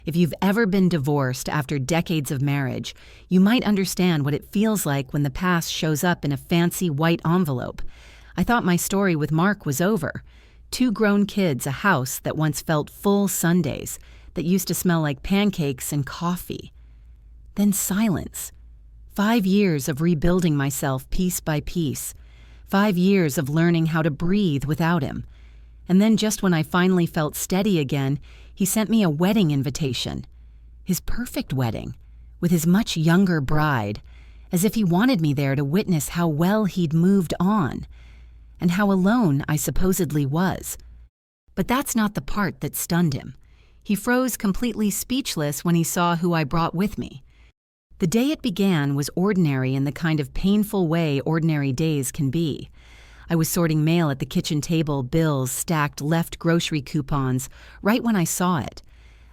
If you've ever been divorced after decades of marriage, you might understand what it feels like when the past shows up in a fancy white envelope. I thought my story with Mark was over. 2 grown kids, a house that once felt full Sundays, that used to smell like pancakes and coffee. Then silence. 5 years of rebuilding myself piece by piece. 5 years of learning how to breathe without him. And then just when I finally felt steady again, he sent me a wedding invitation. His perfect wedding, with his much younger bride, as if he wanted me there to witness how well he'd moved on, and how alone I supposedly was. But that's not the part that stunned him. He froze completely speechless when he saw who I brought with me. The day it began was ordinary in the kind of painful way ordinary days can be. I was sorting mail at the kitchen table, bills, stacked left grocery coupons, right when I saw it.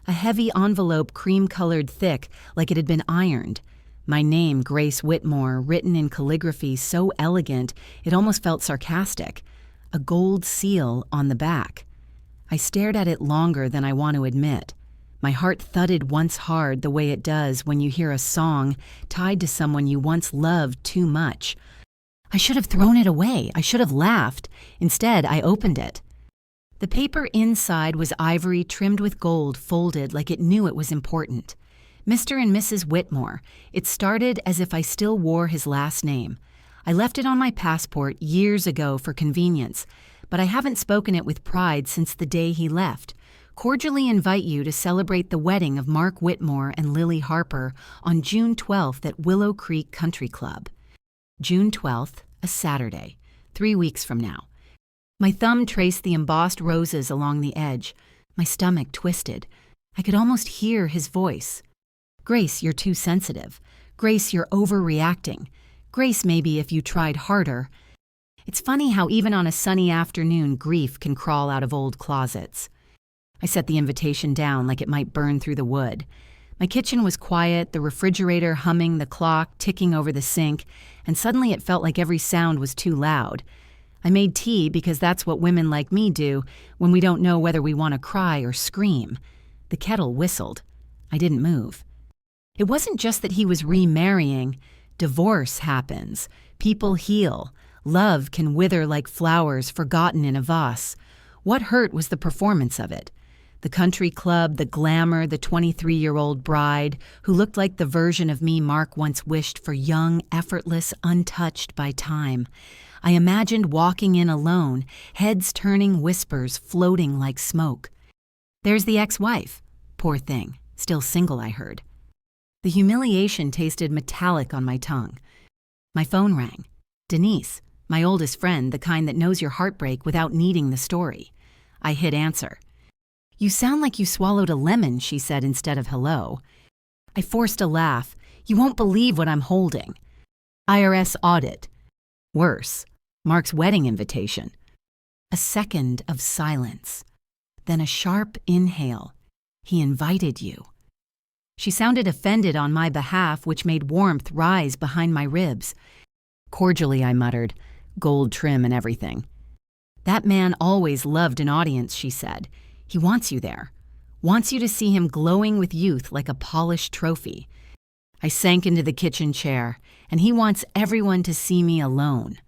A heavy envelope cream-colored thick, like it had been ironed. My name, Grace Whitmore, written in calligraphy so elegant it almost felt sarcastic. A gold seal on the back. I stared at it longer than I want to admit. My heart thudded once hard the way it does when you hear a song tied to someone you once loved too much. I should have thrown it away. I should have laughed. Instead, I opened it. The paper inside was ivory trimmed with gold, folded like it knew it was important. Mr. and Mrs. Whitmore. It started as if I still wore his last name. I left it on my passport years ago for convenience, but I haven't spoken it with pride since the day he left. Cordially invite you to celebrate the wedding of Mark Whitmore and Lily Harper on June 12th at Willow Creek Country Club. June 12th, a Saturday, 3 weeks from now. My thumb traced the embossed roses along the edge. My stomach twisted. I could almost hear his voice. Grace, you're too sensitive. Grace, you're overreacting. Grace, maybe if you tried harder. It's funny how even on a sunny afternoon, grief can crawl out of old closets. I set the invitation down like it might burn through the wood. My kitchen was quiet, the refrigerator humming, the clock ticking over the sink, and suddenly it felt like every sound was too loud. I made tea because that's what women like me do when we don't know whether we want to cry or scream. The kettle whistled. I didn't move. It wasn't just that he was remarrying. Divorce happens. People heal. Love can wither like flowers forgotten in a vase. What hurt was the performance of it. The country club, the glamour, the 23-year-old bride who looked like the version of me Mark once wished for, young, effortless, untouched by time. I imagined walking in alone, heads turning, whispers floating like smoke. There's the ex-wife. Poor thing. Still single, I heard. The humiliation tasted metallic on my tongue. My phone rang. Denise, my oldest friend, the kind that knows your heartbreak without needing the story. I hit answer. You sound like you swallowed a lemon, she said instead of hello. I forced a laugh. You won't believe what I'm holding. IRS audit. Worse, Mark's wedding invitation. A second of silence. Then a sharp inhale. He invited you. She sounded offended on my behalf, which made warmth rise behind my ribs. Cordially, I muttered, gold trim and everything. That man always loved an audience, she said. He wants you there. Wants you to see him glowing with youth like a polished trophy. I sank into the kitchen chair, and he wants everyone to see me alone.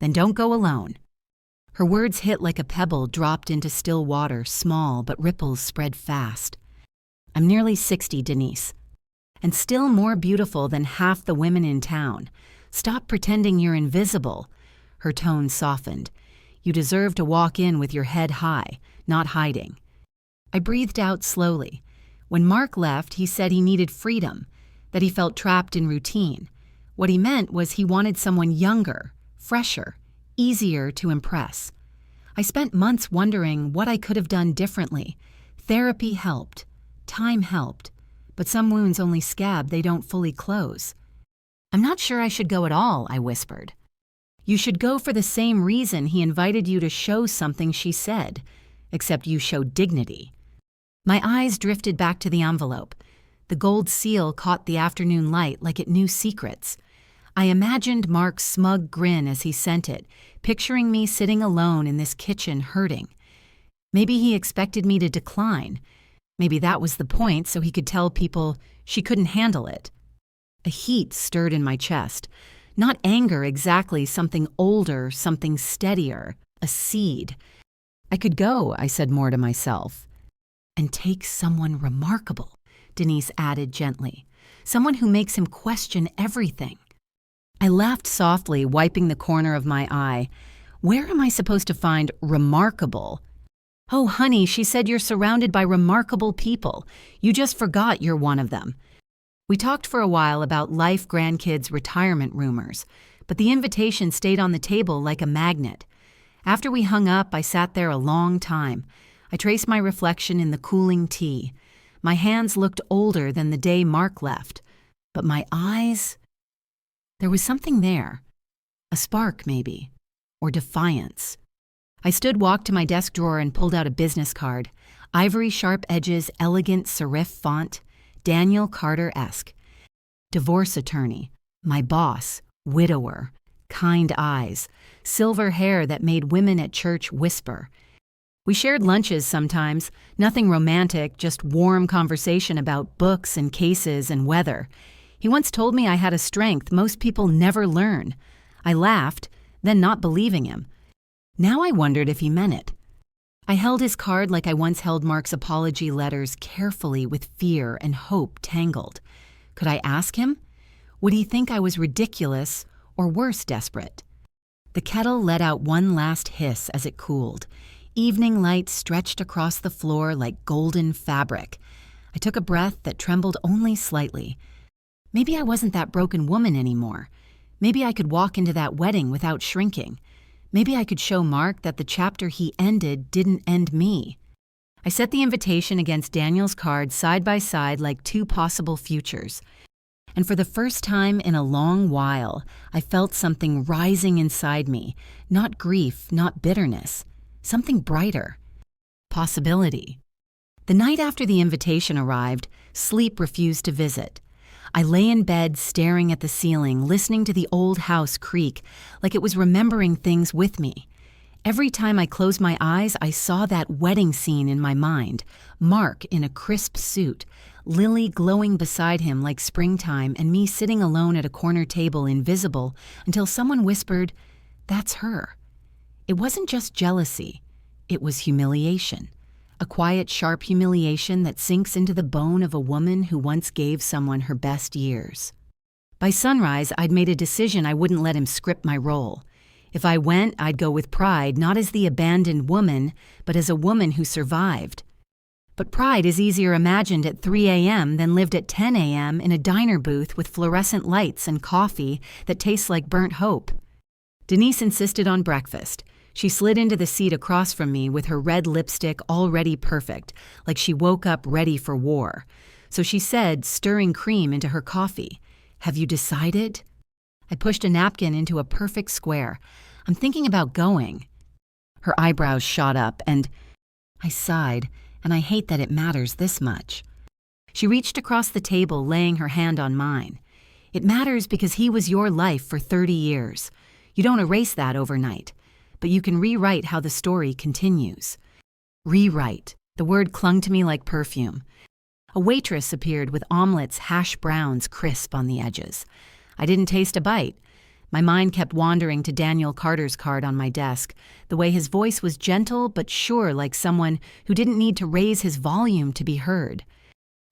Then don't go alone. Her words hit like a pebble dropped into still water, small, but ripples spread fast. I'm nearly 60, Denise, and still more beautiful than half the women in town. Stop pretending you're invisible. Her tone softened. You deserve to walk in with your head high, not hiding. I breathed out slowly. When Mark left, he said he needed freedom, that he felt trapped in routine. What he meant was he wanted someone younger, fresher, easier to impress. I spent months wondering what I could have done differently. Therapy helped. Time helped. But some wounds only scab, they don't fully close. I'm not sure I should go at all, I whispered. You should go for the same reason he invited you to show something, she said, except you showed dignity. My eyes drifted back to the envelope. The gold seal caught the afternoon light like it knew secrets. I imagined Mark's smug grin as he sent it, picturing me sitting alone in this kitchen hurting. Maybe he expected me to decline. Maybe that was the point, so he could tell people she couldn't handle it. A heat stirred in my chest. Not anger exactly, something older, something steadier, a seed. I could go, I said more to myself. And take someone remarkable, Denise added gently. Someone who makes him question everything. I laughed softly, wiping the corner of my eye. Where am I supposed to find remarkable? Oh, honey, she said you're surrounded by remarkable people. You just forgot you're one of them. We talked for a while about life, grandkids, retirement rumors, but the invitation stayed on the table like a magnet. After we hung up, I sat there a long time. I traced my reflection in the cooling tea. My hands looked older than the day Mark left, but my eyes... There was something there. A spark, maybe, or defiance. I walked to my desk drawer and pulled out a business card. Ivory sharp edges, elegant serif font. Daniel Carter-esque. Divorce attorney, my boss, widower, kind eyes, silver hair that made women at church whisper. We shared lunches sometimes, nothing romantic, just warm conversation about books and cases and weather. He once told me I had a strength most people never learn. I laughed, then not believing him. Now I wondered if he meant it. I held his card like I once held Mark's apology letters, carefully with fear and hope tangled. Could I ask him? Would he think I was ridiculous or worse, desperate? The kettle let out one last hiss as it cooled. Evening light stretched across the floor like golden fabric. I took a breath that trembled only slightly. Maybe I wasn't that broken woman anymore. Maybe I could walk into that wedding without shrinking. Maybe I could show Mark that the chapter he ended didn't end me. I set the invitation against Daniel's card side by side like two possible futures. And for the first time in a long while, I felt something rising inside me. Not grief, not bitterness. Something brighter. Possibility. The night after the invitation arrived, sleep refused to visit. I lay in bed staring at the ceiling, listening to the old house creak, like it was remembering things with me. Every time I closed my eyes, I saw that wedding scene in my mind. Mark in a crisp suit, Lily glowing beside him like springtime, and me sitting alone at a corner table, invisible, until someone whispered, "That's her." It wasn't just jealousy. It was humiliation. A quiet, sharp humiliation that sinks into the bone of a woman who once gave someone her best years. By sunrise, I'd made a decision I wouldn't let him script my role. If I went, I'd go with pride, not as the abandoned woman, but as a woman who survived. But pride is easier imagined at 3 a.m. than lived at 10 a.m. in a diner booth with fluorescent lights and coffee that tastes like burnt hope. Denise insisted on breakfast. She slid into the seat across from me with her red lipstick already perfect, like she woke up ready for war. So she said, stirring cream into her coffee, "Have you decided?" I pushed a napkin into a perfect square. "I'm thinking about going." Her eyebrows shot up, and I sighed, and I hate that it matters this much. She reached across the table, laying her hand on mine. "It matters because he was your life for 30 years. You don't erase that overnight. But you can rewrite how the story continues." Rewrite. The word clung to me like perfume. A waitress appeared with omelets, hash browns crisp on the edges. I didn't taste a bite. My mind kept wandering to Daniel Carter's card on my desk, the way his voice was gentle but sure, like someone who didn't need to raise his volume to be heard.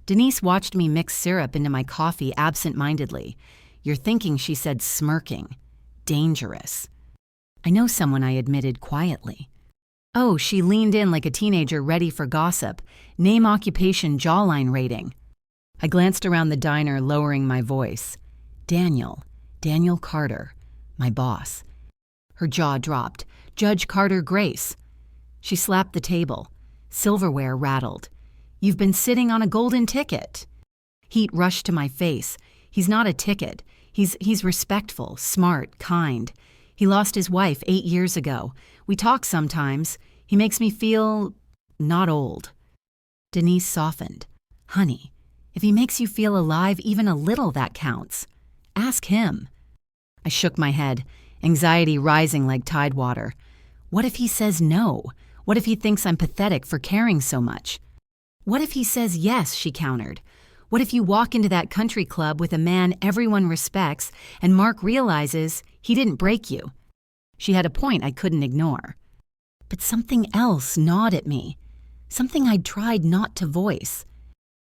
Denise watched me mix syrup into my coffee absent-mindedly. "You're thinking," she said, smirking. "Dangerous." "I know someone," I admitted quietly. "Oh," she leaned in like a teenager ready for gossip. "Name, occupation, jawline rating." I glanced around the diner, lowering my voice. Daniel Carter, my boss." Her jaw dropped. "Judge Carter Grace." She slapped the table. Silverware rattled. "You've been sitting on a golden ticket." Heat rushed to my face. "He's not a ticket. He's respectful, smart, kind. He lost his wife 8 years ago. We talk sometimes. He makes me feel not old." Denise softened. "Honey, if he makes you feel alive even a little, that counts. Ask him." I shook my head, anxiety rising like tidewater. What if he says no? What if he thinks I'm pathetic for caring so much? What if he says yes, she countered. What if you walk into that country club with a man everyone respects and Mark realizes he didn't break you? She had a point I couldn't ignore. But something else gnawed at me, something I'd tried not to voice.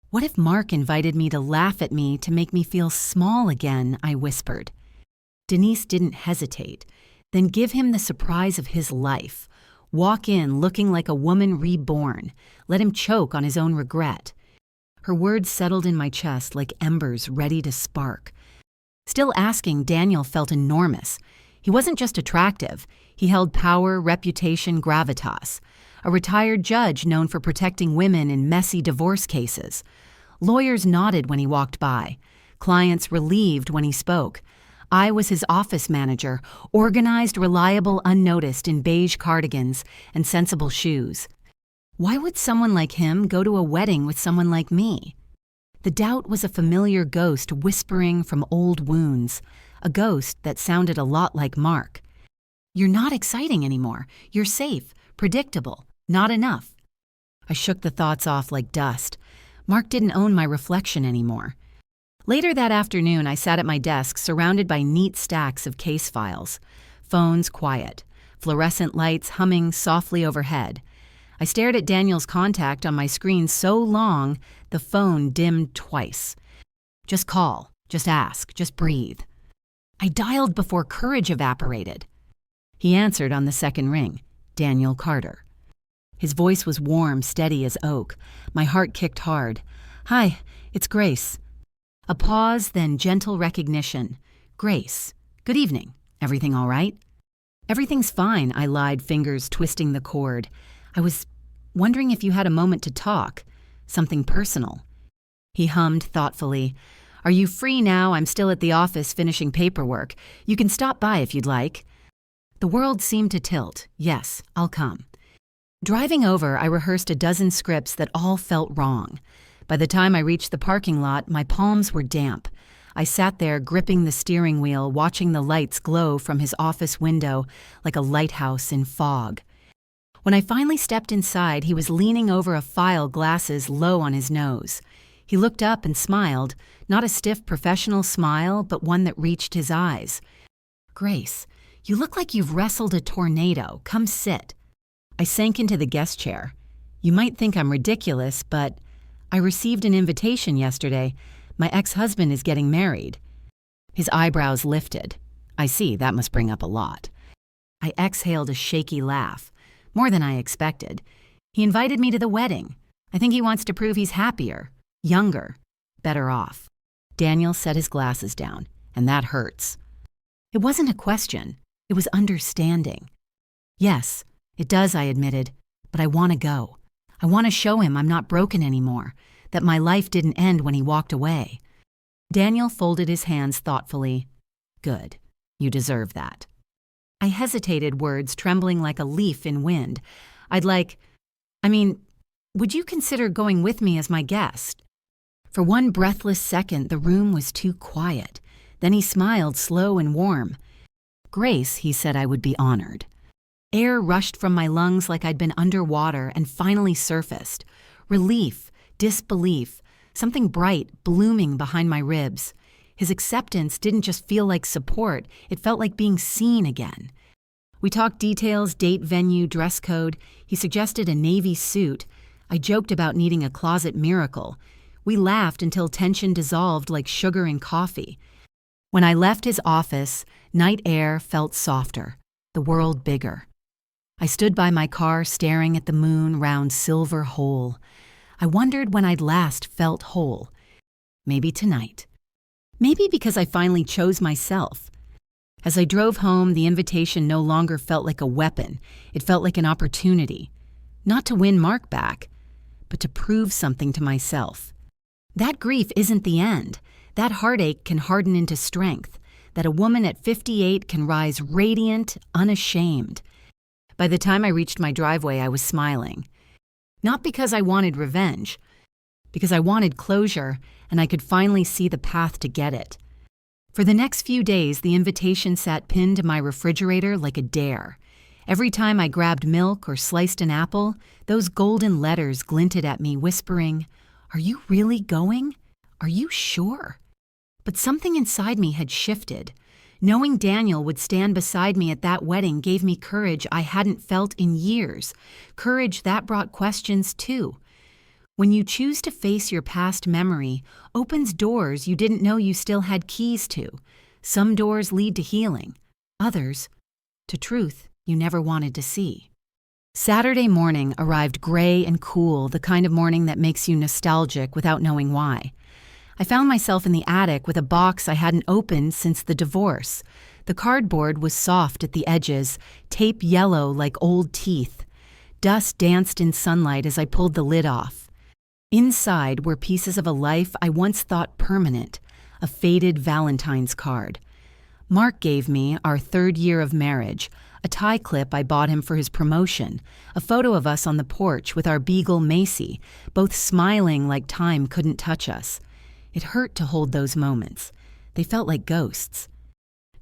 What if Mark invited me to laugh at me to make me feel small again, I whispered. Denise didn't hesitate. Then give him the surprise of his life. Walk in looking like a woman reborn. Let him choke on his own regret. Her words settled in my chest like embers ready to spark. Still asking, Daniel felt enormous. He wasn't just attractive. He held power, reputation, gravitas. A retired judge known for protecting women in messy divorce cases. Lawyers nodded when he walked by. Clients relieved when he spoke. I was his office manager, organized, reliable, unnoticed in beige cardigans and sensible shoes. Why would someone like him go to a wedding with someone like me? The doubt was a familiar ghost whispering from old wounds, a ghost that sounded a lot like Mark. You're not exciting anymore. You're safe, predictable, not enough. I shook the thoughts off like dust. Mark didn't own my reflection anymore. Later that afternoon, I sat at my desk surrounded by neat stacks of case files. Phones quiet, fluorescent lights humming softly overhead. I stared at Daniel's contact on my screen so long, the phone dimmed twice. Just call, just ask, just breathe. I dialed before courage evaporated. He answered on the second ring, Daniel Carter. His voice was warm, steady as oak. My heart kicked hard. Hi, it's Grace. A pause, then gentle recognition. Grace, good evening. Everything all right? Everything's fine, I lied, fingers twisting the cord. I was wondering if you had a moment to talk. Something personal. He hummed thoughtfully. Are you free now? I'm still at the office finishing paperwork. You can stop by if you'd like. The world seemed to tilt. Yes, I'll come. Driving over, I rehearsed a dozen scripts that all felt wrong. By the time I reached the parking lot, my palms were damp. I sat there gripping the steering wheel, watching the lights glow from his office window like a lighthouse in fog. When I finally stepped inside, he was leaning over a file, glasses low on his nose. He looked up and smiled, not a stiff professional smile, but one that reached his eyes. Grace, you look like you've wrestled a tornado. Come sit. I sank into the guest chair. You might think I'm ridiculous, but I received an invitation yesterday. My ex-husband is getting married. His eyebrows lifted. I see, that must bring up a lot. I exhaled a shaky laugh, more than I expected. He invited me to the wedding. I think he wants to prove he's happier, younger, better off. Daniel set his glasses down, and that hurts. It wasn't a question. It was understanding. Yes, it does, I admitted, but I want to go. I want to show him I'm not broken anymore, that my life didn't end when he walked away. Daniel folded his hands thoughtfully. Good. You deserve that. I hesitated, words trembling like a leaf in wind. Would you consider going with me as my guest? For one breathless second, the room was too quiet. Then he smiled, slow and warm. Grace, he said, I would be honored. Air rushed from my lungs like I'd been underwater and finally surfaced. Relief, disbelief, something bright blooming behind my ribs. His acceptance didn't just feel like support, it felt like being seen again. We talked details, date, venue, dress code. He suggested a navy suit. I joked about needing a closet miracle. We laughed until tension dissolved like sugar in coffee. When I left his office, night air felt softer, the world bigger. I stood by my car staring at the moon round silver hole. I wondered when I'd last felt whole. Maybe tonight. Maybe because I finally chose myself. As I drove home, the invitation no longer felt like a weapon. It felt like an opportunity. Not to win Mark back, but to prove something to myself. That grief isn't the end. That heartache can harden into strength. That a woman at 58 can rise radiant, unashamed. By the time I reached my driveway, I was smiling. Not because I wanted revenge, because I wanted closure, and I could finally see the path to get it. For the next few days, the invitation sat pinned to my refrigerator like a dare. Every time I grabbed milk or sliced an apple, those golden letters glinted at me, whispering, "Are you really going? Are you sure?" But something inside me had shifted. Knowing Daniel would stand beside me at that wedding gave me courage I hadn't felt in years, courage that brought questions too. When you choose to face your past memory, opens doors you didn't know you still had keys to. Some doors lead to healing, others to truth you never wanted to see. Saturday morning arrived gray and cool, the kind of morning that makes you nostalgic without knowing why. I found myself in the attic with a box I hadn't opened since the divorce. The cardboard was soft at the edges, tape yellow like old teeth. Dust danced in sunlight as I pulled the lid off. Inside were pieces of a life I once thought permanent, a faded Valentine's card. Mark gave me our 3rd year of marriage, a tie clip I bought him for his promotion, a photo of us on the porch with our beagle Macy, both smiling like time couldn't touch us. It hurt to hold those moments. They felt like ghosts.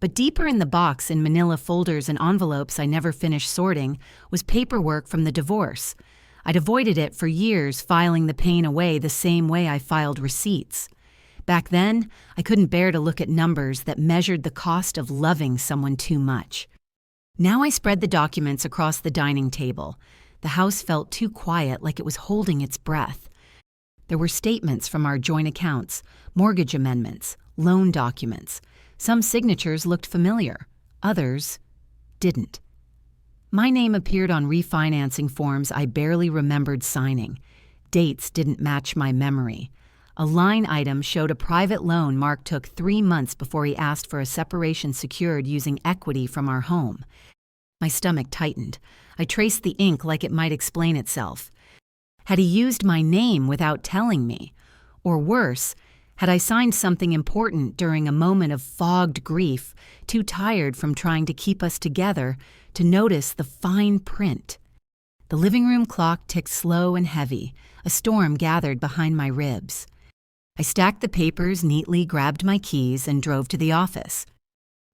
But deeper in the box in manila folders and envelopes I never finished sorting was paperwork from the divorce. I'd avoided it for years, filing the pain away the same way I filed receipts. Back then, I couldn't bear to look at numbers that measured the cost of loving someone too much. Now I spread the documents across the dining table. The house felt too quiet, like it was holding its breath. There were statements from our joint accounts, mortgage amendments, loan documents. Some signatures looked familiar, others didn't. My name appeared on refinancing forms I barely remembered signing. Dates didn't match my memory. A line item showed a private loan Mark took 3 months before he asked for a separation secured using equity from our home. My stomach tightened. I traced the ink like it might explain itself. Had he used my name without telling me? Or worse, had I signed something important during a moment of fogged grief, too tired from trying to keep us together to notice the fine print? The living room clock ticked slow and heavy. A storm gathered behind my ribs. I stacked the papers neatly, grabbed my keys, and drove to the office.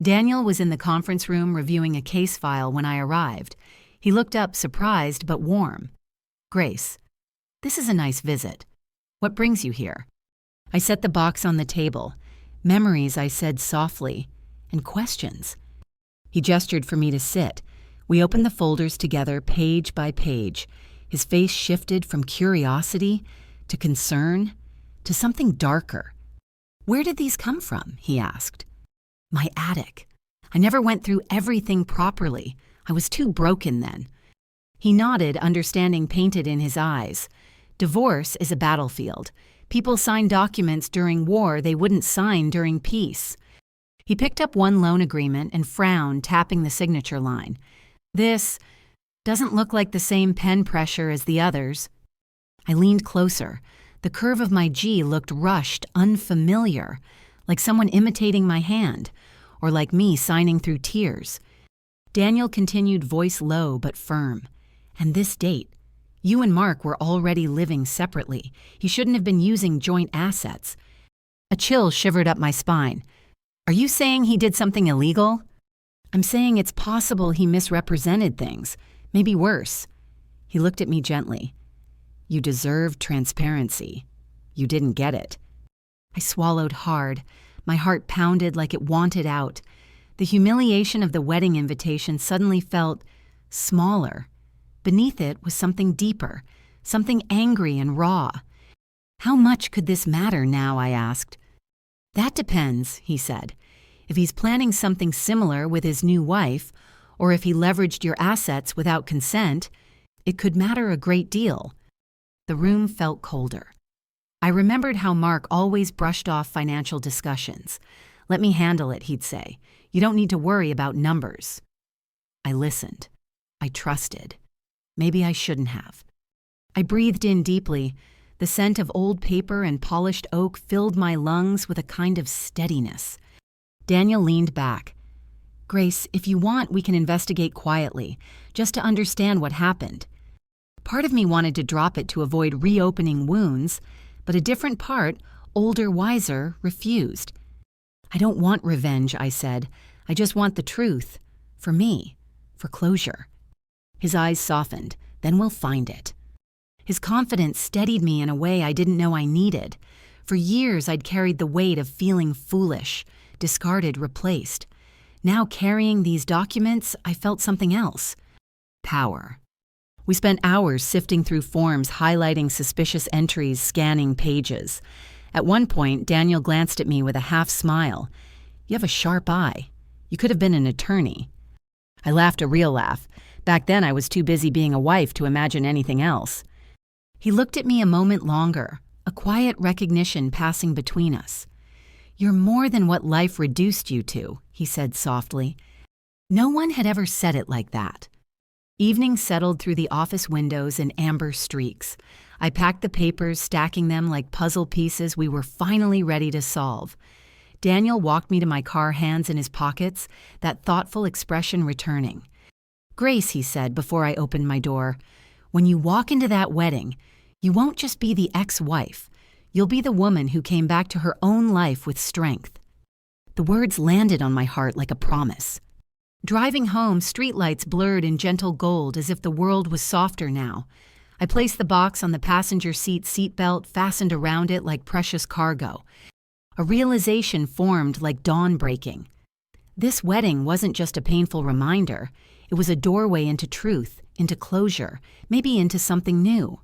Daniel was in the conference room reviewing a case file when I arrived. He looked up, surprised but warm. "Grace, this is a nice visit. What brings you here?" I set the box on the table. "Memories," I said softly, "and questions." He gestured for me to sit. We opened the folders together, page by page. His face shifted from curiosity to concern to something darker. "Where did these come from?" he asked. "My attic. I never went through everything properly. I was too broken then." He nodded, understanding painted in his eyes. Divorce is a battlefield. People sign documents during war they wouldn't sign during peace. He picked up one loan agreement and frowned, tapping the signature line. "This doesn't look like the same pen pressure as the others." I leaned closer. The curve of my G looked rushed, unfamiliar, like someone imitating my hand, or like me signing through tears. Daniel continued, voice low but firm. "And this date. You and Mark were already living separately. He shouldn't have been using joint assets." A chill shivered up my spine. "Are you saying he did something illegal?" "I'm saying it's possible he misrepresented things. Maybe worse." He looked at me gently. "You deserved transparency. You didn't get it." I swallowed hard. My heart pounded like it wanted out. The humiliation of the wedding invitation suddenly felt smaller. Beneath it was something deeper, something angry and raw. "How much could this matter now?" I asked. "That depends," he said. "If he's planning something similar with his new wife, or if he leveraged your assets without consent, it could matter a great deal." The room felt colder. I remembered how Mark always brushed off financial discussions. "Let me handle it," he'd say. "You don't need to worry about numbers." I listened. I trusted. Maybe I shouldn't have. I breathed in deeply. The scent of old paper and polished oak filled my lungs with a kind of steadiness. Daniel leaned back. "Grace, if you want, we can investigate quietly, just to understand what happened." Part of me wanted to drop it to avoid reopening wounds, but a different part, older, wiser, refused. "I don't want revenge," I said. "I just want the truth. For me. For closure." His eyes softened. Then we'll find it. His confidence steadied me in a way I didn't know I needed. For years, I'd carried the weight of feeling foolish, discarded, replaced. Now, carrying these documents, I felt something else. Power. We spent hours sifting through forms, highlighting suspicious entries, scanning pages. At one point, Daniel glanced at me with a half smile. "You have a sharp eye. You could have been an attorney." I laughed a real laugh. Back then, I was too busy being a wife to imagine anything else. He looked at me a moment longer, a quiet recognition passing between us. "You're more than what life reduced you to," he said softly. No one had ever said it like that. Evening settled through the office windows in amber streaks. I packed the papers, stacking them like puzzle pieces we were finally ready to solve. Daniel walked me to my car, hands in his pockets, that thoughtful expression returning. "Grace," he said before I opened my door, "when you walk into that wedding, you won't just be the ex-wife. You'll be the woman who came back to her own life with strength." The words landed on my heart like a promise. Driving home, streetlights blurred in gentle gold as if the world was softer now. I placed the box on the passenger seatbelt, fastened around it like precious cargo. A realization formed like dawn breaking. This wedding wasn't just a painful reminder. It was a doorway into truth, into closure, maybe into something new.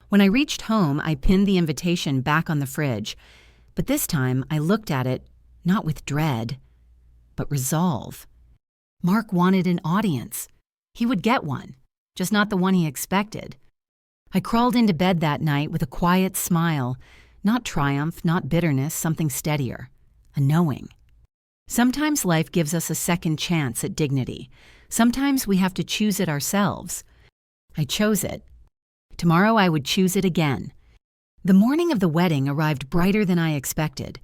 When I reached home, I pinned the invitation back on the fridge. But this time, I looked at it, not with dread, but resolve. Mark wanted an audience. He would get one, just not the one he expected. I crawled into bed that night with a quiet smile, not triumph, not bitterness, something steadier, a knowing. Sometimes life gives us a second chance at dignity. Sometimes we have to choose it ourselves. I chose it. Tomorrow I would choose it again. The morning of the wedding arrived brighter than I expected.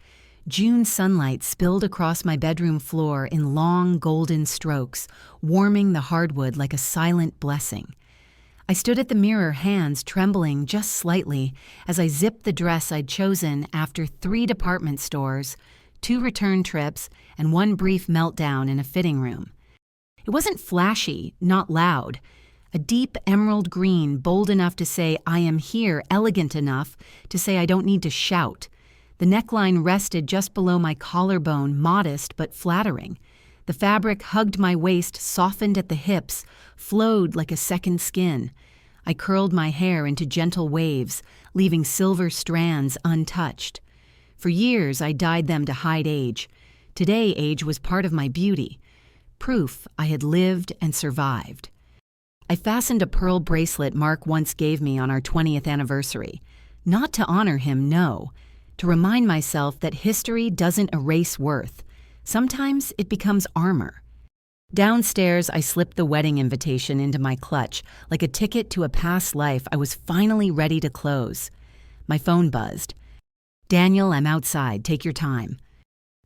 June sunlight spilled across my bedroom floor in long, golden strokes, warming the hardwood like a silent blessing. I stood at the mirror, hands trembling just slightly, as I zipped the dress I'd chosen after 3 department stores, 2 return trips, and 1 brief meltdown in a fitting room. It wasn't flashy, not loud. A deep emerald green, bold enough to say I am here, elegant enough to say I don't need to shout. The neckline rested just below my collarbone, modest but flattering. The fabric hugged my waist, softened at the hips, flowed like a second skin. I curled my hair into gentle waves, leaving silver strands untouched. For years, I dyed them to hide age. Today, age was part of my beauty. Proof I had lived and survived. I fastened a pearl bracelet Mark once gave me on our 20th anniversary. Not to honor him, no. To remind myself that history doesn't erase worth. Sometimes it becomes armor. Downstairs, I slipped the wedding invitation into my clutch, like a ticket to a past life I was finally ready to close. My phone buzzed. "Daniel, I'm outside. Take your time."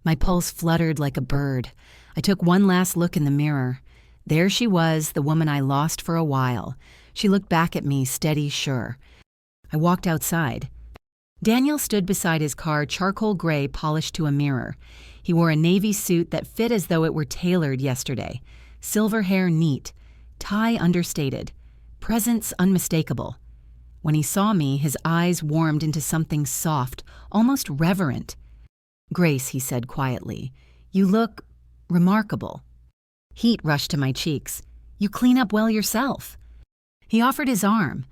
My pulse fluttered like a bird. I took one last look in the mirror. There she was, the woman I lost for a while. She looked back at me, steady, sure. I walked outside. Daniel stood beside his car, charcoal gray polished to a mirror. He wore a navy suit that fit as though it were tailored yesterday. Silver hair neat, tie understated, presence unmistakable. When he saw me, his eyes warmed into something soft, almost reverent. "Grace," he said quietly, "you look remarkable." Heat rushed to my cheeks. "You clean up well yourself." He offered his arm.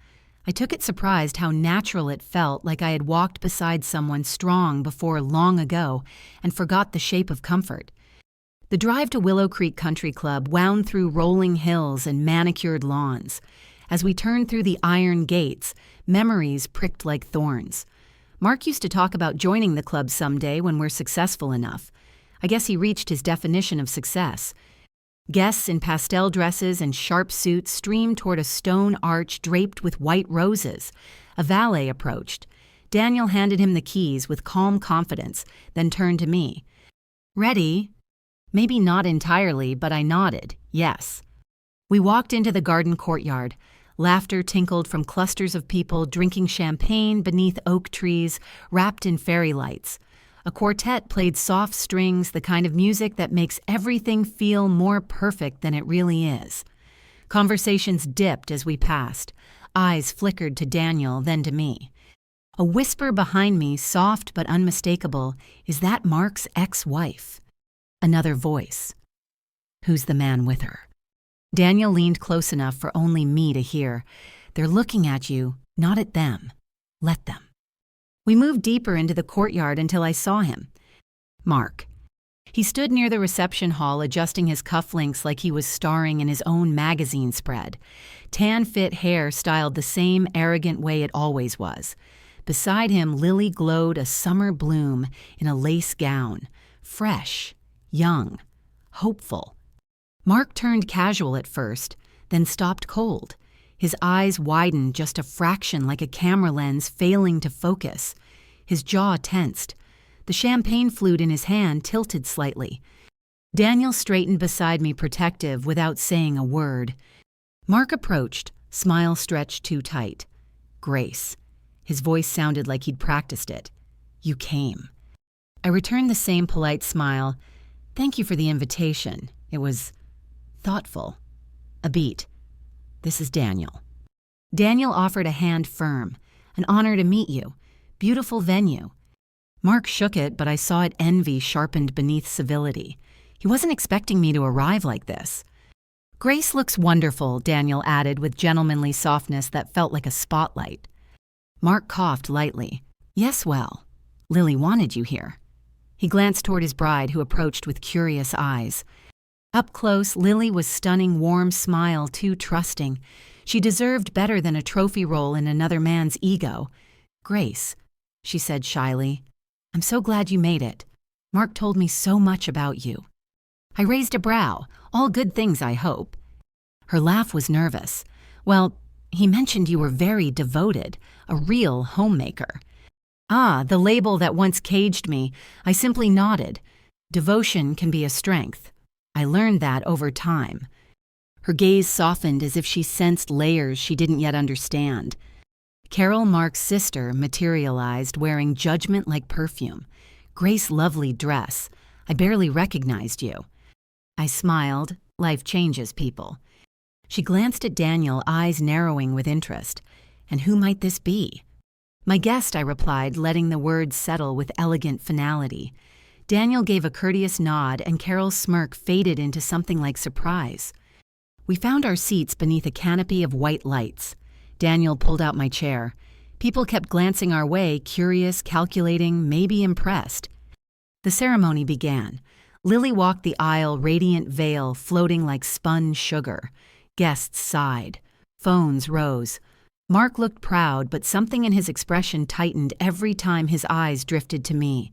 I took it surprised how natural it felt, like I had walked beside someone strong before long ago and forgot the shape of comfort. The drive to Willow Creek Country Club wound through rolling hills and manicured lawns. As we turned through the iron gates, memories pricked like thorns. Mark used to talk about joining the club someday when we're successful enough. I guess he reached his definition of success. Guests in pastel dresses and sharp suits streamed toward a stone arch draped with white roses. A valet approached. Daniel handed him the keys with calm confidence, then turned to me. "Ready?" Maybe not entirely, but I nodded, yes. We walked into the garden courtyard. Laughter tinkled from clusters of people drinking champagne beneath oak trees, wrapped in fairy lights. A quartet played soft strings, the kind of music that makes everything feel more perfect than it really is. Conversations dipped as we passed. Eyes flickered to Daniel, then to me. A whisper behind me, soft but unmistakable, "Is that Mark's ex-wife?" Another voice. "Who's the man with her?" Daniel leaned close enough for only me to hear. "They're looking at you, not at them. Let them." We moved deeper into the courtyard until I saw him. Mark. He stood near the reception hall adjusting his cufflinks like he was starring in his own magazine spread. Tan-fit hair styled the same arrogant way it always was. Beside him, Lily glowed a summer bloom in a lace gown. Fresh, young, hopeful. Mark turned casual at first, then stopped cold. His eyes widened just a fraction like a camera lens failing to focus. His jaw tensed. The champagne flute in his hand tilted slightly. Daniel straightened beside me protective without saying a word. Mark approached, smile stretched too tight. "Grace." His voice sounded like he'd practiced it. "You came." I returned the same polite smile. "Thank you for the invitation. It was thoughtful." A beat. "This is Daniel." Daniel offered a hand firm. "An honor to meet you. Beautiful venue." Mark shook it, but I saw it envy sharpened beneath civility. He wasn't expecting me to arrive like this. "Grace looks wonderful," Daniel added with gentlemanly softness that felt like a spotlight. Mark coughed lightly. "Yes, well, Lily wanted you here." He glanced toward his bride, who approached with curious eyes. Up close, Lily was stunning, warm smile, too trusting. She deserved better than a trophy roll in another man's ego. "Grace," she said shyly, "I'm so glad you made it. Mark told me so much about you." I raised a brow. All good things, I hope. Her laugh was nervous. "Well, he mentioned you were very devoted, a real homemaker." "Ah, the label that once caged me." I simply nodded. Devotion can be a strength. I learned that over time. Her gaze softened as if she sensed layers she didn't yet understand. Carol, Mark's sister, materialized, wearing judgment like perfume. "Grace, lovely dress. I barely recognized you." I smiled. Life changes people. She glanced at Daniel, eyes narrowing with interest. "And who might this be?" "My guest," I replied, letting the words settle with elegant finality. Daniel gave a courteous nod, and Carol's smirk faded into something like surprise. We found our seats beneath a canopy of white lights. Daniel pulled out my chair. People kept glancing our way, curious, calculating, maybe impressed. The ceremony began. Lily walked the aisle, radiant veil floating like spun sugar. Guests sighed. Phones rose. Mark looked proud, but something in his expression tightened every time his eyes drifted to me.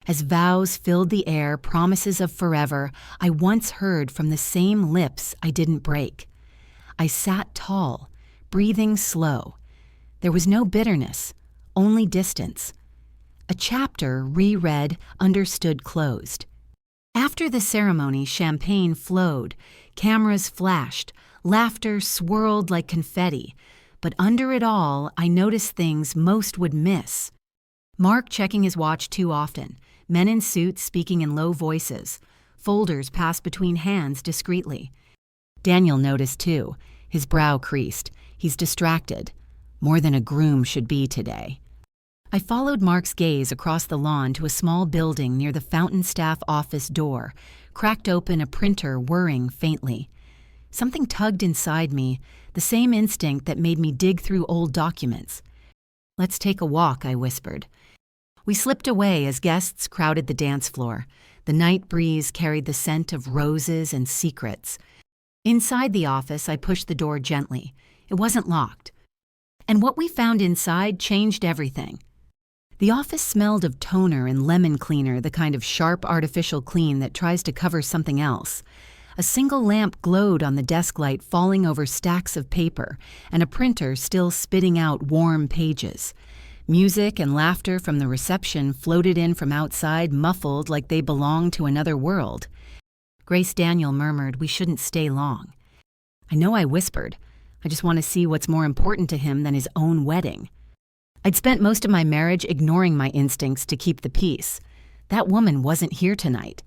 As vows filled the air, promises of forever, I once heard from the same lips I didn't break. I sat tall, breathing slow. There was no bitterness, only distance. A chapter, reread, understood, closed. After the ceremony, champagne flowed, cameras flashed, laughter swirled like confetti. But under it all, I noticed things most would miss. Mark checking his watch too often, men in suits speaking in low voices, folders passed between hands discreetly. Daniel noticed too, his brow creased. He's distracted, more than a groom should be today. I followed Mark's gaze across the lawn to a small building near the fountain staff office door, cracked open, a printer whirring faintly. Something tugged inside me, the same instinct that made me dig through old documents. "Let's take a walk," I whispered. We slipped away as guests crowded the dance floor. The night breeze carried the scent of roses and secrets. Inside the office, I pushed the door gently. It wasn't locked. And what we found inside changed everything. The office smelled of toner and lemon cleaner, the kind of sharp artificial clean that tries to cover something else. A single lamp glowed on the desk light falling over stacks of paper, and a printer still spitting out warm pages. Music and laughter from the reception floated in from outside, muffled like they belonged to another world. Grace Daniel murmured we shouldn't stay long. I know I whispered. I just want to see what's more important to him than his own wedding. I'd spent most of my marriage ignoring my instincts to keep the peace. That woman wasn't here tonight.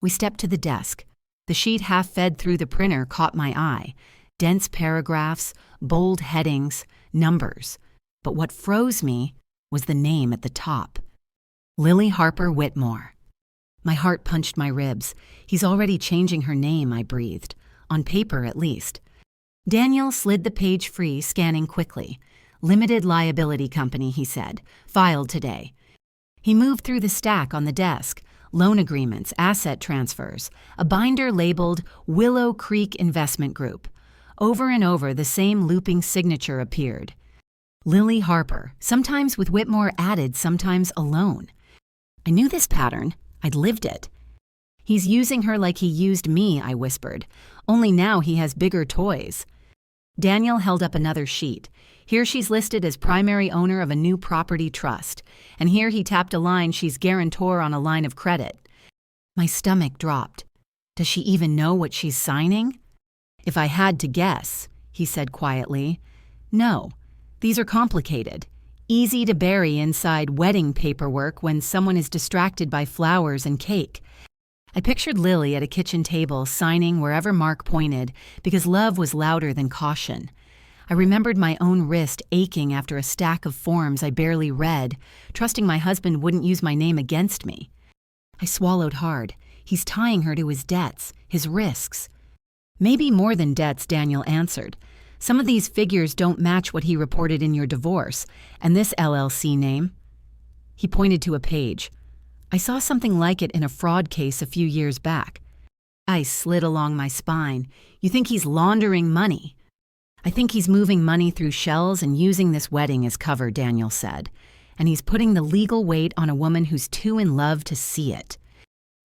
We stepped to the desk. The sheet half fed through the printer caught my eye. Dense paragraphs, bold headings, numbers. But what froze me was the name at the top. Lily Harper Whitmore. My heart punched my ribs. He's already changing her name, I breathed. On paper, at least. Daniel slid the page free, scanning quickly. Limited liability company, he said. Filed today. He moved through the stack on the desk. Loan agreements, asset transfers. A binder labeled Willow Creek Investment Group. Over and over, the same looping signature appeared. Lily Harper, sometimes with Whitmore added, sometimes alone. I knew this pattern. I'd lived it. He's using her like he used me, I whispered. Only now he has bigger toys. Daniel held up another sheet. Here she's listed as primary owner of a new property trust. And here he tapped a line she's guarantor on a line of credit. My stomach dropped. Does she even know what she's signing? If I had to guess, he said quietly, no. These are complicated. Easy to bury inside wedding paperwork when someone is distracted by flowers and cake. I pictured Lily at a kitchen table signing wherever Mark pointed because love was louder than caution. I remembered my own wrist aching after a stack of forms I barely read, trusting my husband wouldn't use my name against me. I swallowed hard. He's tying her to his debts, his risks. Maybe more than debts, Daniel answered. Some of these figures don't match what he reported in your divorce, and this LLC name. He pointed to a page. I saw something like it in a fraud case a few years back. Ice slid along my spine. You think he's laundering money? I think he's moving money through shells and using this wedding as cover, Daniel said. And he's putting the legal weight on a woman who's too in love to see it.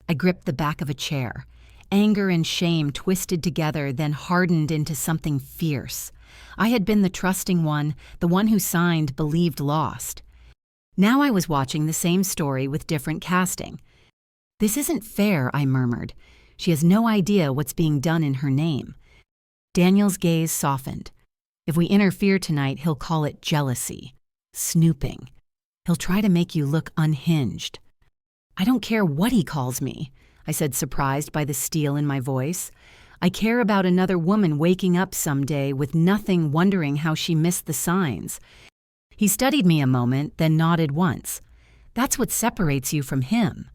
I gripped the back of a chair. Anger and shame twisted together, then hardened into something fierce. I had been the trusting one, the one who signed, believed lost. Now I was watching the same story with different casting. This isn't fair, I murmured. She has no idea what's being done in her name. Daniel's gaze softened. If we interfere tonight, he'll call it jealousy, snooping. He'll try to make you look unhinged. I don't care what he calls me, I said, surprised by the steel in my voice. I care about another woman waking up someday with nothing, wondering how she missed the signs. He studied me a moment, then nodded once. That's what separates you from him.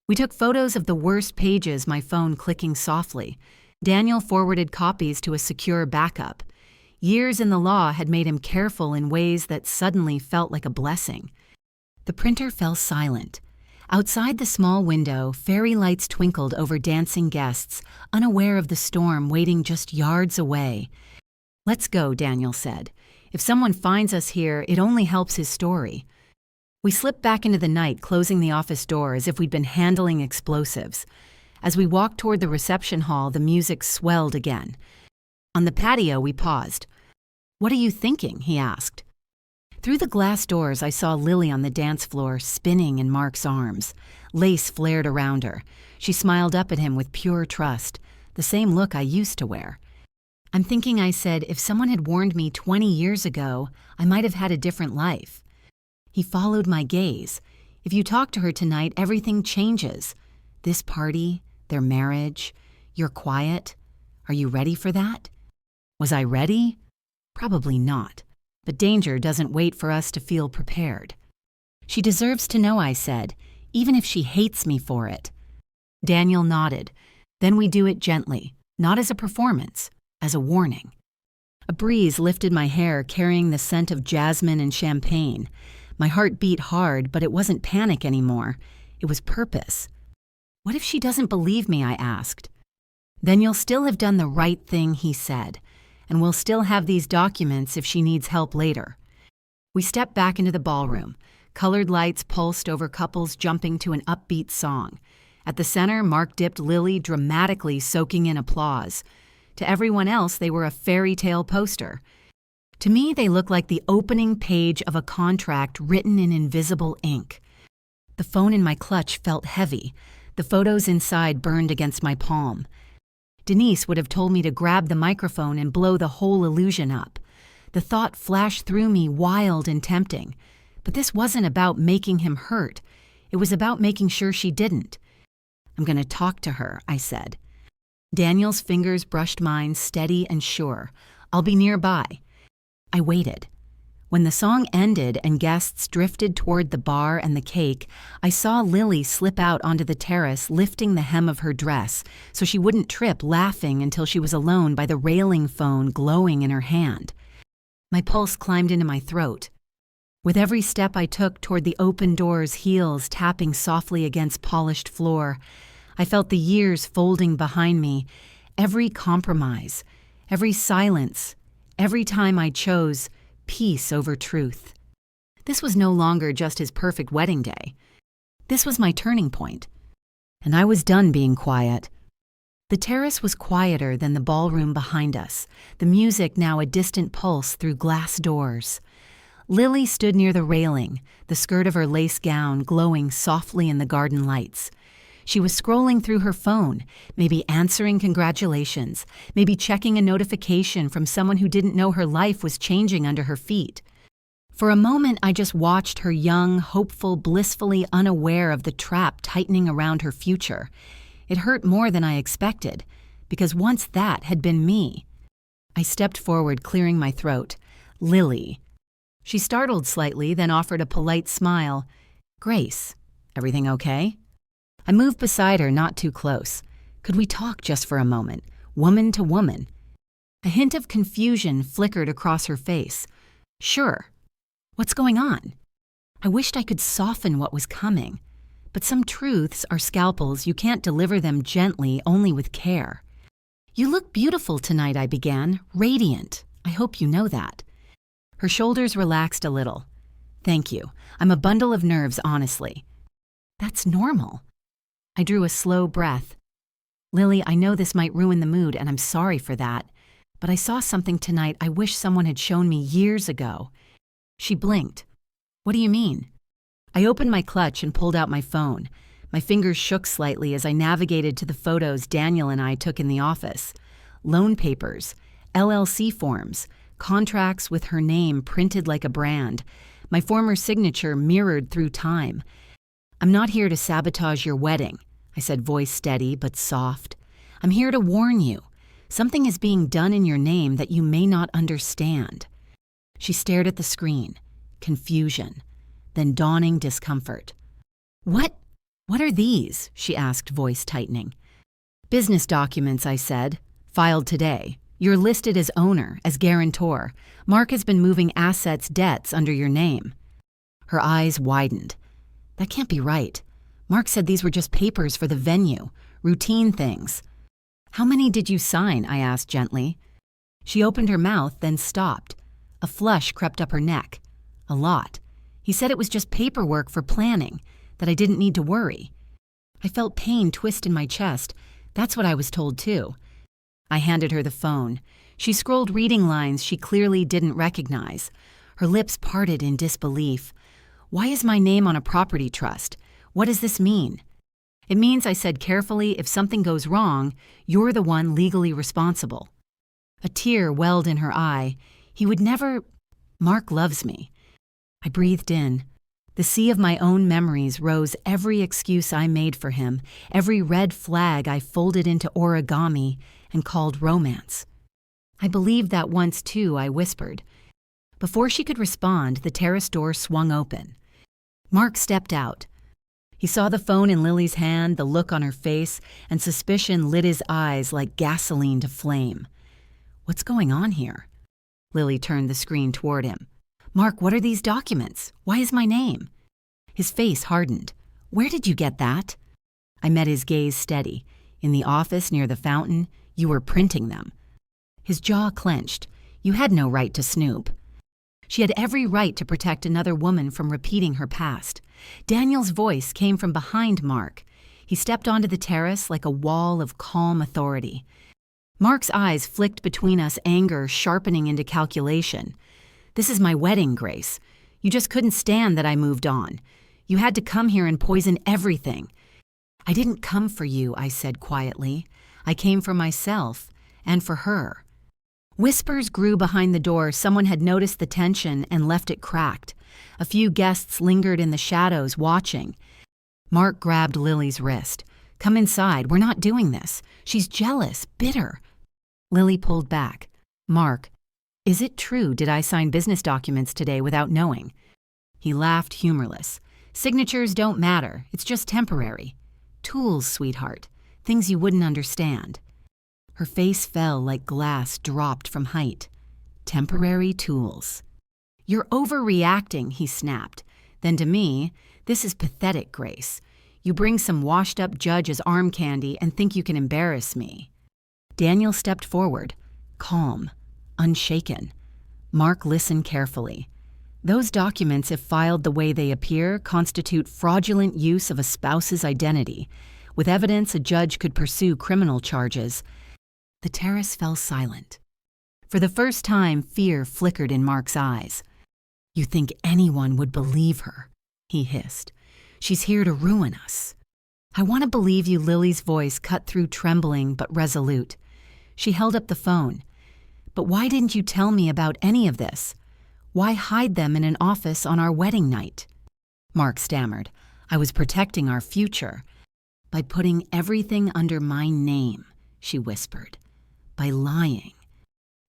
We took photos of the worst pages, my phone clicking softly. Daniel forwarded copies to a secure backup. Years in the law had made him careful in ways that suddenly felt like a blessing. The printer fell silent. Outside the small window, fairy lights twinkled over dancing guests, unaware of the storm waiting just yards away. Let's go, Daniel said. If someone finds us here, it only helps his story. We slipped back into the night, closing the office door as if we'd been handling explosives. As we walked toward the reception hall, the music swelled again. On the patio, we paused. What are you thinking? He asked. Through the glass doors, I saw Lily on the dance floor, spinning in Mark's arms. Lace flared around her. She smiled up at him with pure trust, the same look I used to wear. I'm thinking, I said, if someone had warned me 20 years ago, I might have had a different life. He followed my gaze. If you talk to her tonight, everything changes. This party, their marriage, you're quiet. Are you ready for that? Was I ready? Probably not. But danger doesn't wait for us to feel prepared. She deserves to know, I said, even if she hates me for it. Daniel nodded. Then we do it gently, not as a performance, as a warning. A breeze lifted my hair, carrying the scent of jasmine and champagne. My heart beat hard, but it wasn't panic anymore. It was purpose. What if she doesn't believe me, I asked. Then you'll still have done the right thing, he said. And we'll still have these documents if she needs help later. We stepped back into the ballroom. Colored lights pulsed over couples jumping to an upbeat song. At the center, Mark dipped Lily, dramatically soaking in applause. To everyone else, they were a fairy tale poster. To me, they looked like the opening page of a contract written in invisible ink. The phone in my clutch felt heavy. The photos inside burned against my palm. Denise would have told me to grab the microphone and blow the whole illusion up. The thought flashed through me, wild and tempting. But this wasn't about making him hurt. It was about making sure she didn't. I'm going to talk to her, I said. Daniel's fingers brushed mine, steady and sure. "I'll be nearby." I waited. When the song ended and guests drifted toward the bar and the cake, I saw Lily slip out onto the terrace, lifting the hem of her dress so she wouldn't trip, laughing until she was alone by the railing phone glowing in her hand. My pulse climbed into my throat. With every step I took toward the open door's heels tapping softly against polished floor, I felt the years folding behind me, every compromise, every silence, every time I chose peace over truth. This was no longer just his perfect wedding day. This was my turning point. And I was done being quiet. The terrace was quieter than the ballroom behind us, the music now a distant pulse through glass doors. Lily stood near the railing, the skirt of her lace gown glowing softly in the garden lights. She was scrolling through her phone, maybe answering congratulations, maybe checking a notification from someone who didn't know her life was changing under her feet. For a moment, I just watched her young, hopeful, blissfully unaware of the trap tightening around her future. It hurt more than I expected, because once that had been me. I stepped forward, clearing my throat. "Lily." She startled slightly, then offered a polite smile. "Grace, everything okay?" I moved beside her, not too close. Could we talk just for a moment, woman to woman? A hint of confusion flickered across her face. "Sure. What's going on?" I wished I could soften what was coming. But some truths are scalpels. You can't deliver them gently, only with care. "You look beautiful tonight," I began. "Radiant. I hope you know that." Her shoulders relaxed a little. "Thank you. I'm a bundle of nerves, honestly." "That's normal." I drew a slow breath. "Lily, I know this might ruin the mood, and I'm sorry for that, but I saw something tonight I wish someone had shown me years ago." She blinked. "What do you mean?" I opened my clutch and pulled out my phone. My fingers shook slightly as I navigated to the photos Daniel and I took in the office. Loan papers, LLC forms, contracts with her name printed like a brand, my former signature mirrored through time. "I'm not here to sabotage your wedding," I said, voice steady but soft. "I'm here to warn you. Something is being done in your name that you may not understand." She stared at the screen, confusion, then dawning discomfort. What are these?" she asked, voice tightening. "Business documents," I said. "Filed today. You're listed as owner, as guarantor. Mark has been moving assets, debts under your name." Her eyes widened. "That can't be right. Mark said these were just papers for the venue, routine things." "How many did you sign?" I asked gently. She opened her mouth, then stopped. A flush crept up her neck. "A lot. He said it was just paperwork for planning, that I didn't need to worry." I felt pain twist in my chest. That's what I was told too. I handed her the phone. She scrolled reading lines she clearly didn't recognize. Her lips parted in disbelief. "Why is my name on a property trust? What does this mean?" "It means," I said carefully, "if something goes wrong, you're the one legally responsible." A tear welled in her eye. "He would never— Mark loves me." I breathed in. The sea of my own memories rose every excuse I made for him, every red flag I folded into origami and called romance. "I believed that once too," I whispered. Before she could respond, the terrace door swung open. Mark stepped out. He saw the phone in Lily's hand, the look on her face, and suspicion lit his eyes like gasoline to flame. "What's going on here?" Lily turned the screen toward him. "Mark, what are these documents? Why is my name?" His face hardened. "Where did you get that?" I met his gaze steady. "In the office near the fountain. You were printing them." His jaw clenched. "You had no right to snoop." She had every right to protect another woman from repeating her past. Daniel's voice came from behind Mark. He stepped onto the terrace like a wall of calm authority. Mark's eyes flicked between us, anger sharpening into calculation. "This is my wedding, Grace. You just couldn't stand that I moved on. You had to come here and poison everything." "I didn't come for you," I said quietly. "I came for myself and for her." Whispers grew behind the door. Someone had noticed the tension and left it cracked. A few guests lingered in the shadows, watching. Mark grabbed Lily's wrist. Come inside. We're not doing this. She's jealous, bitter. Lily pulled back. Mark, is it true did I sign business documents today without knowing? He laughed, humorless. Signatures don't matter. It's just temporary. Tools, sweetheart. Things you wouldn't understand. Her face fell like glass dropped from height. Temporary tools. You're overreacting, he snapped. Then to me, this is pathetic, Grace. You bring some washed-up judge as arm candy and think you can embarrass me. Daniel stepped forward, calm, unshaken. Mark listened carefully. Those documents, if filed the way they appear, constitute fraudulent use of a spouse's identity. With evidence, a judge could pursue criminal charges. The terrace fell silent. For the first time, fear flickered in Mark's eyes. You think anyone would believe her, he hissed. She's here to ruin us. I want to believe you, Lily's voice cut through trembling but resolute. She held up the phone. But why didn't you tell me about any of this? Why hide them in an office on our wedding night? Mark stammered. I was protecting our future. By putting everything under my name, she whispered. By lying.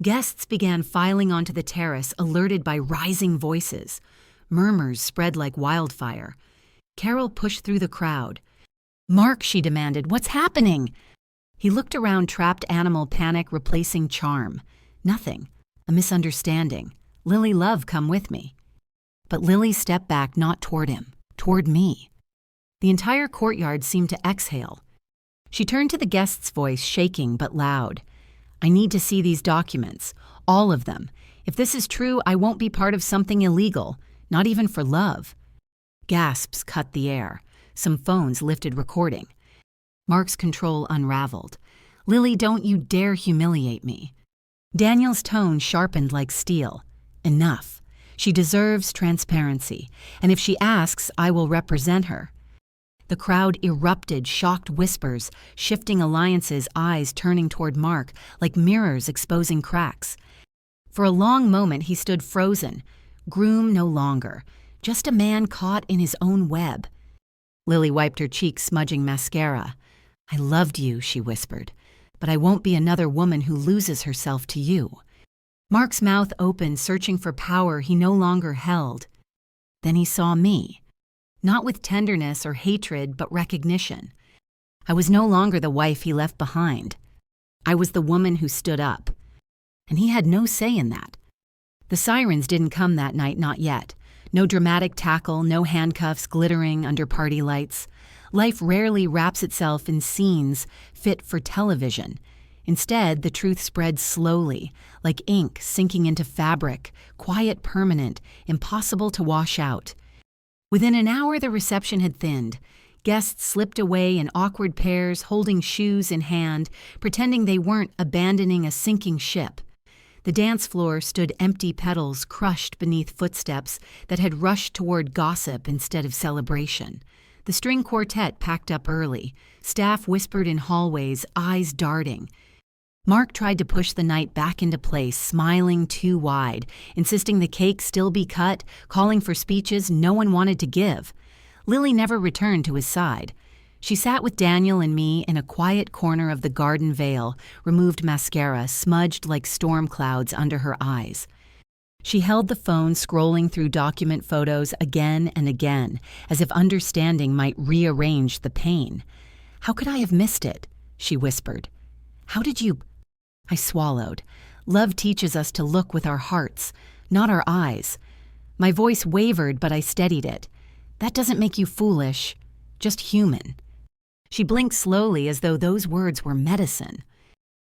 Guests began filing onto the terrace, alerted by rising voices. Murmurs spread like wildfire. Carol pushed through the crowd. Mark, she demanded, what's happening? He looked around, trapped animal panic replacing charm. Nothing. A misunderstanding. Lily, love, come with me. But Lily stepped back, not toward him, toward me. The entire courtyard seemed to exhale. She turned to the guest's voice, shaking but loud. I need to see these documents, all of them. If this is true, I won't be part of something illegal, not even for love. Gasps cut the air. Some phones lifted recording. Mark's control unraveled. Lily, don't you dare humiliate me. Daniel's tone sharpened like steel. Enough. She deserves transparency, and if she asks, I will represent her. The crowd erupted, shocked whispers, shifting alliances, eyes turning toward Mark like mirrors exposing cracks. For a long moment he stood frozen, groom no longer, just a man caught in his own web. Lily wiped her cheek, smudging mascara. I loved you, she whispered, but I won't be another woman who loses herself to you. Mark's mouth opened, searching for power he no longer held. Then he saw me. Not with tenderness or hatred, but recognition. I was no longer the wife he left behind. I was the woman who stood up. And he had no say in that. The sirens didn't come that night, not yet. No dramatic tackle, no handcuffs glittering under party lights. Life rarely wraps itself in scenes fit for television. Instead, the truth spread slowly, like ink sinking into fabric, quiet, permanent, impossible to wash out. Within an hour, the reception had thinned. Guests slipped away in awkward pairs, holding shoes in hand, pretending they weren't abandoning a sinking ship. The dance floor stood empty, petals crushed beneath footsteps that had rushed toward gossip instead of celebration. The string quartet packed up early. Staff whispered in hallways, eyes darting. Mark tried to push the night back into place, smiling too wide, insisting the cake still be cut, calling for speeches no one wanted to give. Lily never returned to his side. She sat with Daniel and me in a quiet corner of the garden veil, removed mascara smudged like storm clouds under her eyes. She held the phone, scrolling through document photos again and again, as if understanding might rearrange the pain. How could I have missed it? She whispered. How did you... I swallowed. Love teaches us to look with our hearts, not our eyes. My voice wavered, but I steadied it. That doesn't make you foolish, just human. She blinked slowly as though those words were medicine.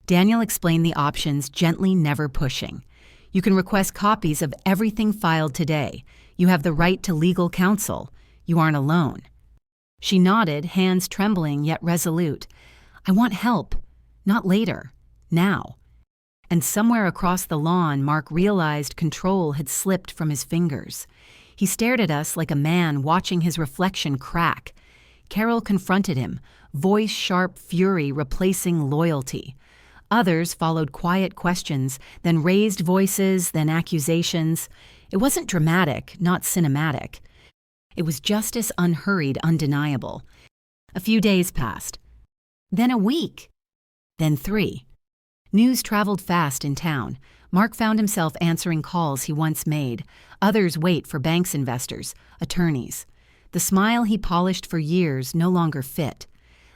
Daniel explained the options, gently, never pushing. You can request copies of everything filed today. You have the right to legal counsel. You aren't alone. She nodded, hands trembling yet resolute. I want help, not later. Now. And somewhere across the lawn, Mark realized control had slipped from his fingers. He stared at us like a man watching his reflection crack. Carol confronted him, voice sharp fury replacing loyalty. Others followed quiet questions, then raised voices, then accusations. It wasn't dramatic, not cinematic. It was justice unhurried, undeniable. A few days passed. Then a week. Then 3. News traveled fast in town. Mark found himself answering calls he once made. Others wait for banks investors, attorneys. The smile he polished for years no longer fit.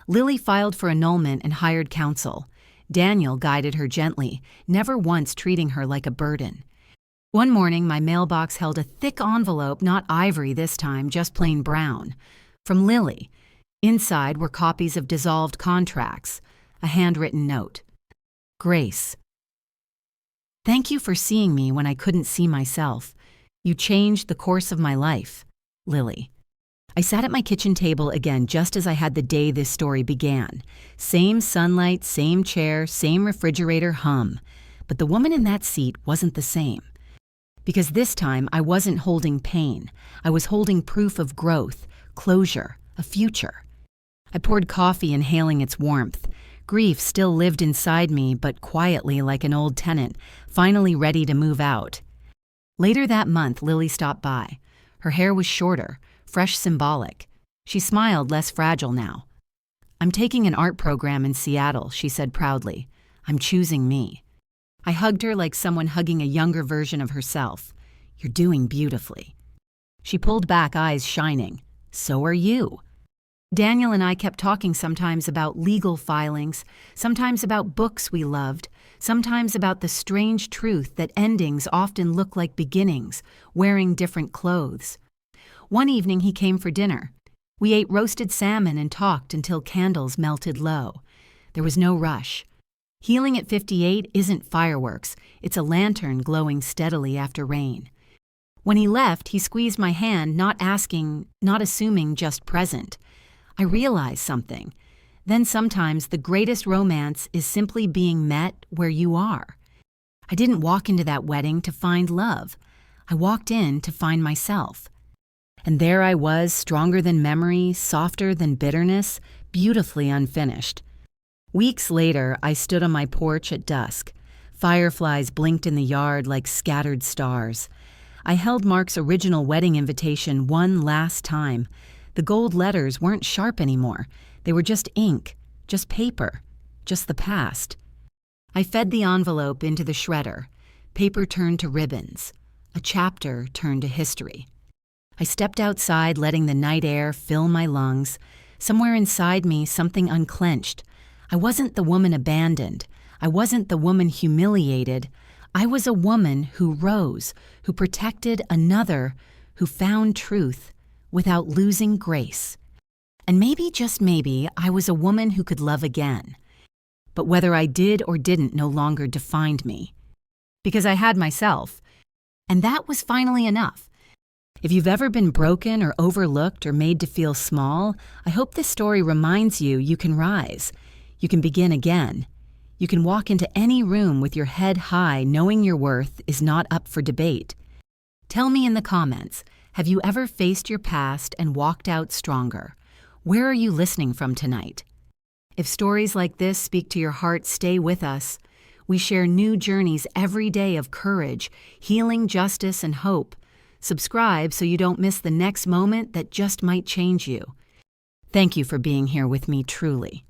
Lily filed for annulment and hired counsel. Daniel guided her gently, never once treating her like a burden. One morning, my mailbox held a thick envelope, not ivory this time, just plain brown. From Lily. Inside were copies of dissolved contracts, a handwritten note. Grace. Thank you for seeing me when I couldn't see myself. You changed the course of my life. Lily. I sat at my kitchen table again just as I had the day this story began. Same sunlight, same chair, same refrigerator hum. But the woman in that seat wasn't the same. Because this time I wasn't holding pain. I was holding proof of growth, closure, a future. I poured coffee, inhaling its warmth. Grief still lived inside me, but quietly like an old tenant, finally ready to move out. Later that month, Lily stopped by. Her hair was shorter, fresh, symbolic. She smiled, less fragile now. I'm taking an art program in Seattle, she said proudly. I'm choosing me. I hugged her like someone hugging a younger version of herself. You're doing beautifully. She pulled back, eyes shining. So are you. Daniel and I kept talking sometimes about legal filings, sometimes about books we loved, sometimes about the strange truth that endings often look like beginnings, wearing different clothes. One evening he came for dinner. We ate roasted salmon and talked until candles melted low. There was no rush. Healing at 58 isn't fireworks, it's a lantern glowing steadily after rain. When he left, he squeezed my hand, not asking, not assuming, just present. I realized something. Then sometimes the greatest romance is simply being met where you are. I didn't walk into that wedding to find love. I walked in to find myself. And there I was, stronger than memory, softer than bitterness, beautifully unfinished. Weeks later, I stood on my porch at dusk. Fireflies blinked in the yard like scattered stars. I held Mark's original wedding invitation one last time. The gold letters weren't sharp anymore. They were just ink, just paper, just the past. I fed the envelope into the shredder. Paper turned to ribbons. A chapter turned to history. I stepped outside, letting the night air fill my lungs. Somewhere inside me, something unclenched. I wasn't the woman abandoned. I wasn't the woman humiliated. I was a woman who rose, who protected another, who found truth without losing grace. And maybe, just maybe, I was a woman who could love again. But whether I did or didn't no longer defined me. Because I had myself. And that was finally enough. If you've ever been broken or overlooked or made to feel small, I hope this story reminds you you can rise. You can begin again. You can walk into any room with your head high, knowing your worth is not up for debate. Tell me in the comments, have you ever faced your past and walked out stronger? Where are you listening from tonight? If stories like this speak to your heart, stay with us. We share new journeys every day of courage, healing, justice, and hope. Subscribe so you don't miss the next moment that just might change you. Thank you for being here with me, truly.